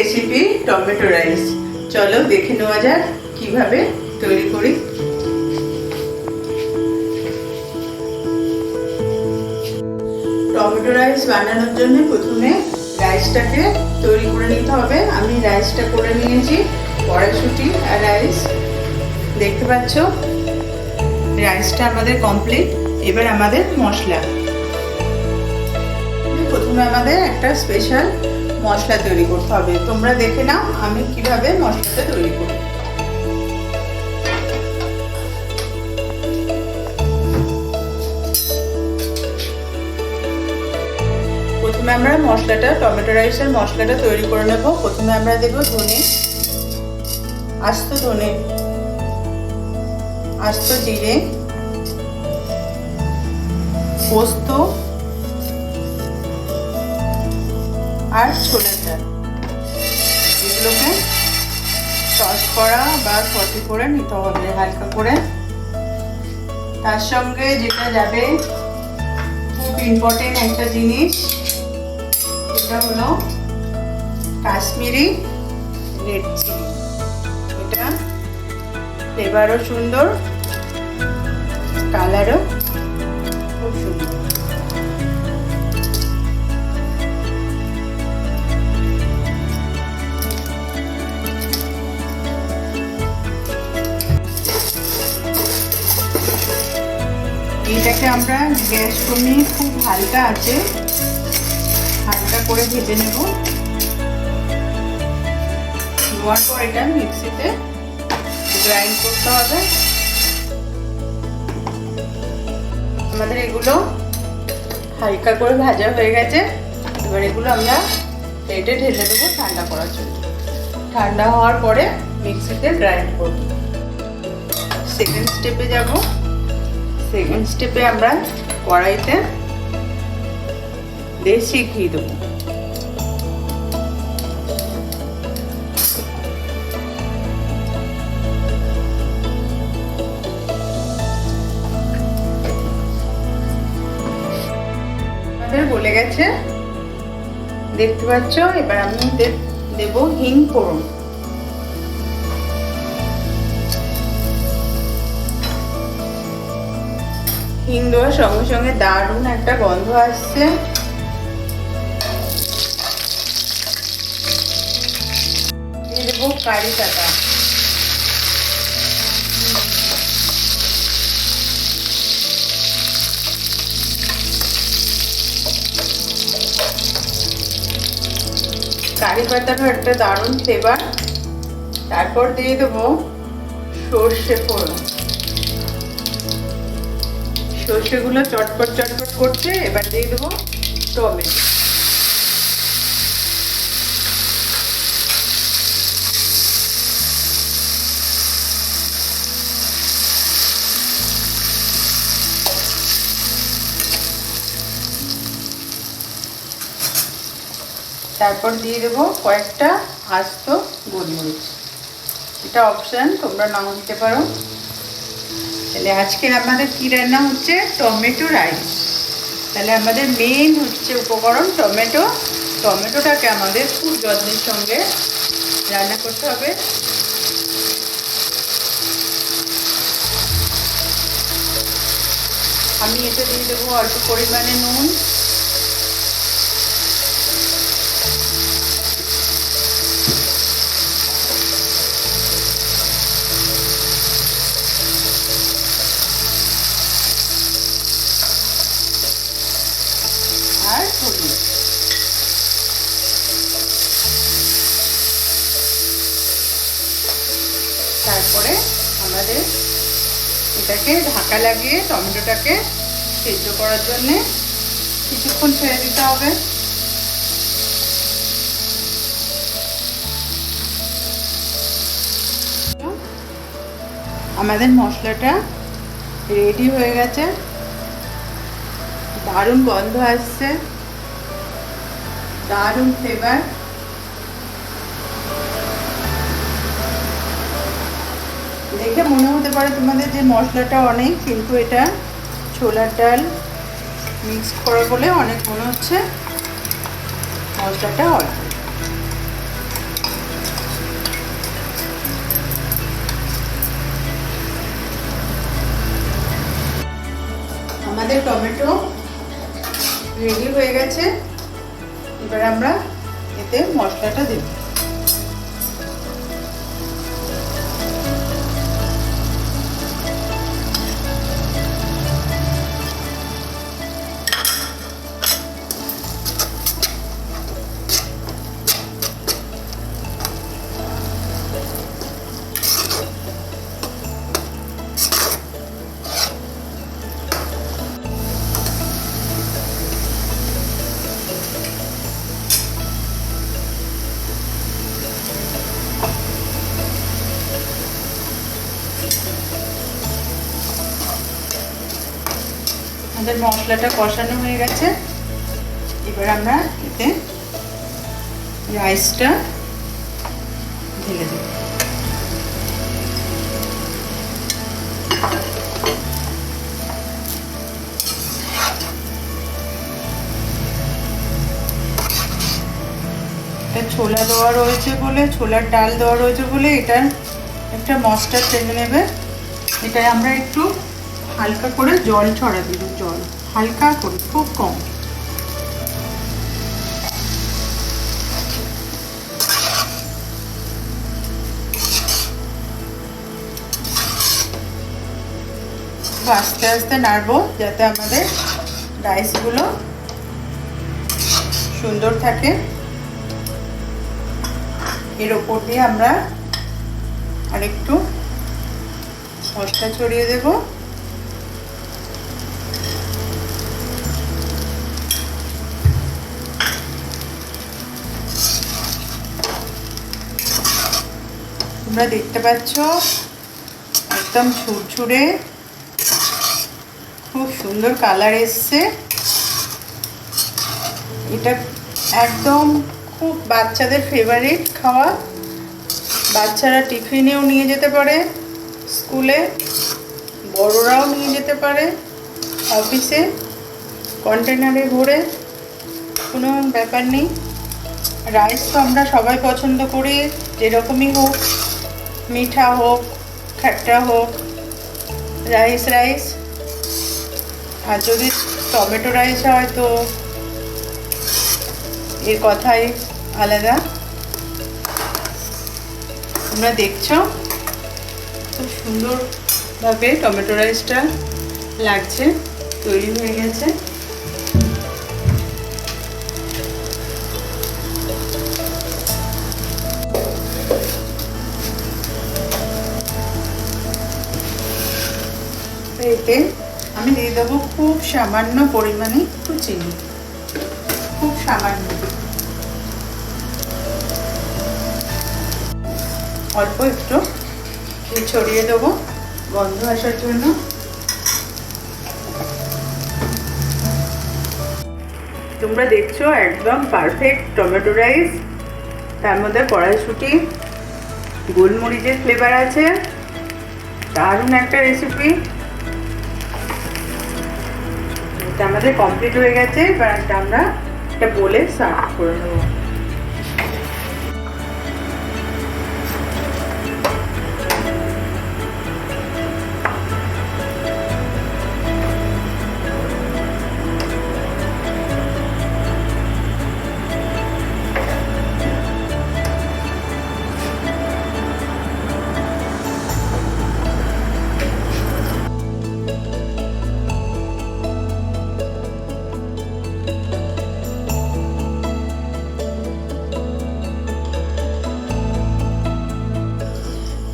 Recipe tomato rice. চলো দেখে নেওয়া যাক কিভাবে তৈরি করি। টমেটো রাইস বানানোর জন্য প্রথমে রাইসটাকে তৈরি করে নিতে হবে। আমি রাইসটা করে নিয়েছি, কড়াইশুঁটি আর রাইস। দেখতে পাচ্ছ রাইসটা আমাদের কমপ্লিট। এবার আমাদের মশলা, প্রথমে আমাদের একটা স্পেশাল মশলা তৈরি করতে হবে। তোমরা দেখে নাও আমি কিভাবে মশলাটা তৈরি করি। প্রথমে আমরা মশলাটা, টমেটো রাইসের মশলাটা তৈরি করে নেব। প্রথমে আমরা দেব ধনে, আস্ত ধনে, আস্ত জিরে, পোস্ত আর ছোলার ডাল। এগুলোকে টস করা বা সটে করে নিতে হবে হালকা করে। তার সঙ্গে যেটা যাবে, খুব ইম্পর্টেন্ট একটা জিনিস, এটা হলো কাশ্মীরি রেড চিলি। এটা ফ্লেভারও সুন্দর, কালারও খুব সুন্দর। এটাকে আমরা গ্যাস কমিয়ে খুব হালকা আছে হালকা করে ভেজে নেব। নেওয়ার পর এটা মিক্সিতে গ্রাইন্ড করতে হবে। আমাদের এগুলো হালকা করে ভাজা হয়ে গেছে। এবার এগুলো আমরা প্লেটে ঢেলে দেবো ঠান্ডা করার জন্য। ঠান্ডা হওয়ার পরে মিক্সিতে গ্রাইন্ড করব। সেকেন্ড স্টেপে যাব। সেকেন্ড স্টেপে আমরা কড়াইতে দেশি ঘি দেবো। আমাদের বলে গেছে, দেখতে পাচ্ছ। এবার আমি দেব হিং ফোড়ন। হিং দেওয়ার সঙ্গে সঙ্গে দারুণ একটা গন্ধ আসছে। দিয়ে দেবো কারি পাতা। কারি পাতারও একটা দারুণ ফ্লেভার। তারপর দিয়ে দেবো সর্ষে ফোড়ন। সর্ষেগুলো চটপট চটপট করছে। এবার দিয়ে দেবো টমেটো। তারপর দিয়ে দেবো কয়েকটা আস্ত গোলমরিচ। এটা অপশন, তোমরা নাও দিতে পারো। তাহলে আজকের আমাদের কি রান্না হচ্ছে? Tomato rice. তাহলে আমাদের মেন হচ্ছে উপকরণ টমেটো। টমেটোটাকে আমাদের খুব যত্নের সঙ্গে রান্না করতে হবে। আমি এতে দিয়ে দেবো অল্প পরিমাণে নুন, আর হলুদ। তারপরে আমাদের এটাকে ঢাকা লাগিয়ে টমেটোটাকে সেদ্ধ করার জন্য কিছুক্ষণ ছেড়ে দিতে হবে। আমাদের মশলাটা রেডি হয়ে গেছে। দারুণ গন্ধ আসছে, দারুণ ফ্লেভার। দেখে মনে হতে পারে তোমাদের যে মশলাটা অনেক, কিন্তু এটা ছোলার ডাল মিক্স করা বলে অনেক মনে হচ্ছে মশলাটা অল্প। আমাদের টমেটো রেডি হয়ে গেছে। এবার আমরা এতে মশলাটা দেব। আমাদের মশলাটা কষানো হয়ে গেছে। এবার আমরা এতে রাইসটা ঢেলে দেব। এটা ছোলা দেওয়া রয়েছে বলে, ছোলার ডাল দেওয়া রয়েছে বলে এটা একটা মশলা টেনে নেবে। এটা আমরা একটু হালকা করে জল ছড়া দিব, জল হালকা করে, খুব কম। আস্তে আস্তে নাড়বো যাতে আমাদের রাইসগুলো সুন্দর থাকে। এর ওপর দিয়ে আমরা আরেকটু মশলা ছড়িয়ে দেবো। তোমরা দেখতে পাচ্ছ একদম ঝুরঝুরে, খুব সুন্দর কালার এসছে। এটা একদম খুব বাচ্চাদের ফেভারিট খাওয়া। বাচ্চারা টিফিনেও নিয়ে যেতে পারে, স্কুলে বড়রাও নিয়ে যেতে পারে, অফিসে কন্টেনারে ভরে, কোনো ব্যাপার নেই। রাইস তো আমরা সবাই পছন্দ করি, যেরকমই হোক, মিঠা হোক, খাট্টা হোক, রাইস রাইস। আর যদি টমেটো রাইস হয় তো এর কথাই আলাদা। তোমরা দেখছো খুব সুন্দরভাবে টমেটো রাইসটা লাগছে, তৈরি হয়ে গেছে। এতে আমি দিয়ে দেবো খুব সামান্য পরিমাণে একটু চিনি, খুব সামান্য, অল্প একটু ছড়িয়ে দেবো গন্ধ আসার জন্য। তোমরা দেখছো একদম পারফেক্ট টমেটো রাইস। তার মধ্যে কড়াইশুঁটি, গোলমরিচের ফ্লেভার আছে, দারুণ একটা রেসিপি। এটা আমাদের কমপ্লিট হয়ে গেছে। এবার আমরা এটা বলে সার্ভ করে নেবো।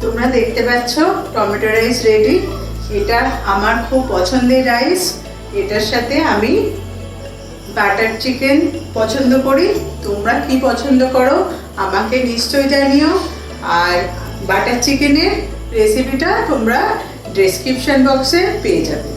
তোমরা দেখতে পাচ্ছ টমেটো রাইস রেডি। এটা আমার খুব পছন্দের রাইস। এটার সাথে আমি বাটার চিকেন পছন্দ করি। তোমরা কি পছন্দ করো আমাকে নিশ্চয়ই জানিও। আর বাটার চিকেনের রেসিপিটা তোমরা ডেসক্রিপশন বক্সে পেয়ে যাবে।